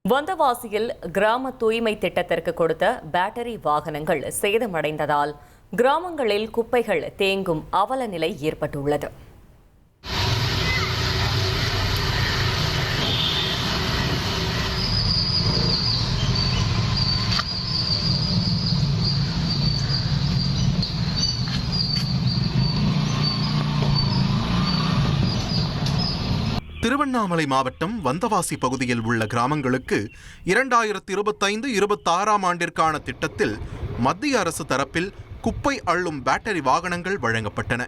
வந்தவாசியில் கிராம தூய்மை திட்டத்திற்கு கொடுத்த பேட்டரி வாகனங்கள் சேதமடைந்ததால் கிராமங்களில் குப்பைகள் தேங்கும் அவல நிலை ஏற்பட்டுள்ளது. திருவண்ணாமலை மாவட்டம் வந்தவாசி பகுதியில் உள்ள கிராமங்களுக்கு 2025-26 ஆண்டிற்கான திட்டத்தில் மத்திய அரசு தரப்பில் குப்பை அள்ளும் பேட்டரி வாகனங்கள் வழங்கப்பட்டன.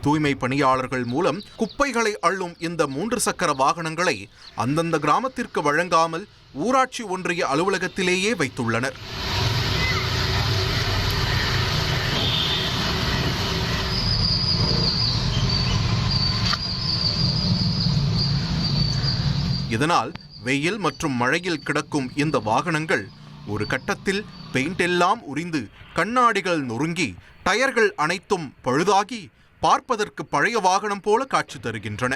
தூய்மை பணியாளர்கள் மூலம் குப்பைகளை அள்ளும் இந்த 3 சக்கர வாகனங்களை அந்தந்த கிராமத்திற்கு வழங்காமல் ஊராட்சி ஒன்றிய அலுவலகத்திலேயே வைத்துள்ளனர். இதனால் வெயில் மற்றும் மழையில் கிடக்கும் இந்த வாகனங்கள் ஒரு கட்டத்தில் பெயிண்ட் எல்லாம் உரிந்து கண்ணாடிகள் நொறுங்கி டயர்கள் அனைத்தும் பழுதாகி பார்ப்பதற்கு பழைய வாகனம் போல காட்சி தருகின்றன.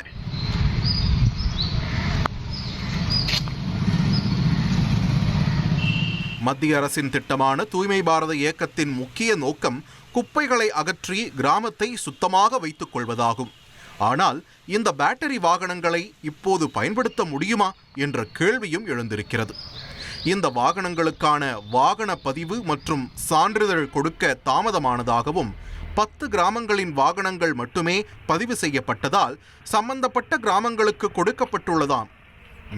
மத்திய அரசின் திட்டமான தூய்மை பாரத இயக்கத்தின் முக்கிய நோக்கம் குப்பைகளை அகற்றி கிராமத்தை சுத்தமாக வைத்துக் கொள்வதாகும். ஆனால் இந்த பேட்டரி வாகனங்களை இப்போது பயன்படுத்த முடியுமா என்ற கேள்வியும் எழுந்திருக்கிறது. இந்த வாகனங்களுக்கான வாகன பதிவு மற்றும் சான்றிதழ் கொடுக்க தாமதமானதாகவும் 10 கிராமங்களின் வாகனங்கள் மட்டுமே பதிவு செய்யப்பட்டதால் சம்பந்தப்பட்ட கிராமங்களுக்கு கொடுக்கப்பட்டுள்ளதாம்.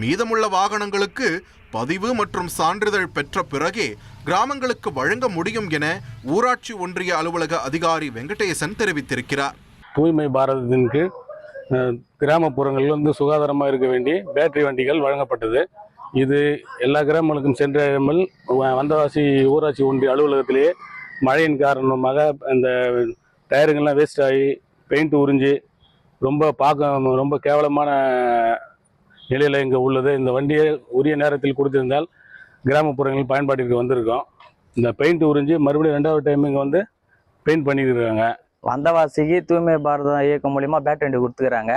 மீதமுள்ள வாகனங்களுக்கு பதிவு மற்றும் சான்றிதழ் பெற்ற பிறகே கிராமங்களுக்கு வழங்க முடியும் என ஊராட்சி ஒன்றிய அலுவலக அதிகாரி வெங்கடேசன் தெரிவித்திருக்கிறார். தூய்மை பாரதத்தின் கீழ் கிராமப்புறங்களில் சுகாதாரமாக இருக்க வேண்டிய பேட்டரி வண்டிகள் வழங்கப்பட்டது. இது எல்லா கிராமங்களுக்கும் சென்றாமல் வந்தவாசி ஊராட்சி ஒன்றிய அலுவலகத்திலேயே மழையின் காரணமாக இந்த டயருங்கள்லாம் வேஸ்ட் ஆகி பெயிண்ட் உறிஞ்சி ரொம்ப கேவலமான நிலையில் இங்கே உள்ளது. இந்த வண்டியை உரிய நேரத்தில் கொடுத்திருந்தால் கிராமப்புறங்களில் பயன்பாட்டிற்கு வந்திருக்கோம். இந்த பெயிண்ட் உறிஞ்சி மறுபடியும் 2வது டைம் இங்கே வந்து பெயிண்ட் பண்ணியிருக்காங்க. வந்தவாசிக்கு தூய்மை பாரதம் இயக்கம் மூலிமா பேட்டரி வண்டி கொடுத்துக்கிறாங்க.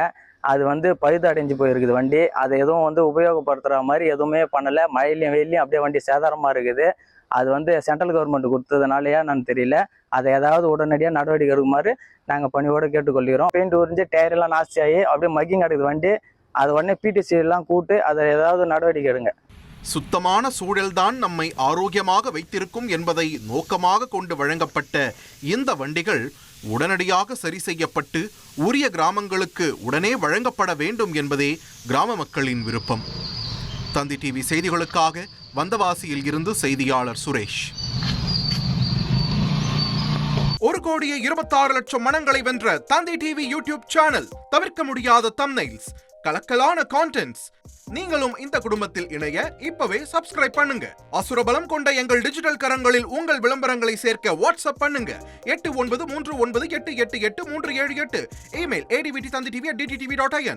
அது வந்து பழுது அடைஞ்சு போயிருக்குது வண்டி. அதை எதுவும் உபயோகப்படுத்துகிற மாதிரி எதுவுமே பண்ணலை. மழையிலையும் வெயிலையும் அப்படியே வண்டி சேதாரமாக இருக்குது. அது சென்ட்ரல் கவர்மெண்ட் கொடுத்ததுனாலயா நான் தெரியல. அதை ஏதாவது உடனடியாக நடவடிக்கை எடுக்குமாறு நாங்கள் பணியோடு கேட்டுக்கொள்கிறோம். பெயிண்ட் உறிஞ்சு டயரெல்லாம் நாஸ்தி ஆகி அப்படியே மக்கிங் கிடக்குது வண்டி. அது உடனே பிடிசி எல்லாம் கூட்டு அதை ஏதாவது நடவடிக்கை எடுங்க. சுத்தமான சூழல்தான் நம்மை ஆரோக்கியமாக வைத்திருக்கும் என்பதை நோக்கமாக கொண்டு வழங்கப்பட்ட இந்த வண்டிகள் உடனடியாக சரி செய்யப்பட்டு உரிய கிராமங்களுக்கு உடனே வழங்கப்பட வேண்டும் என்பதே கிராம மக்களின் விருப்பம். தந்தி டிவி செய்திகளுக்காக வந்தவாசியில் இருந்து செய்தியாளர் சுரேஷ். 1,26,00,000 மனங்களை வென்ற தந்தி டிவி யூடியூப் சேனல். தவிர்க்க முடியாத தம்ப்நெயில்ஸ், கலக்கலான கான்டென்ட்ஸ். நீங்களும் இந்த குடும்பத்தில் இணைய இப்பவே சப்ஸ்கிரைப் பண்ணுங்க. அசுரபலம் கொண்ட எங்கள் டிஜிட்டல் கரங்களில் உங்கள் விளம்பரங்களை சேர்க்க வாட்ஸ்அப் பண்ணுங்க. 8939888378. Email advtthanditv@dttv.in.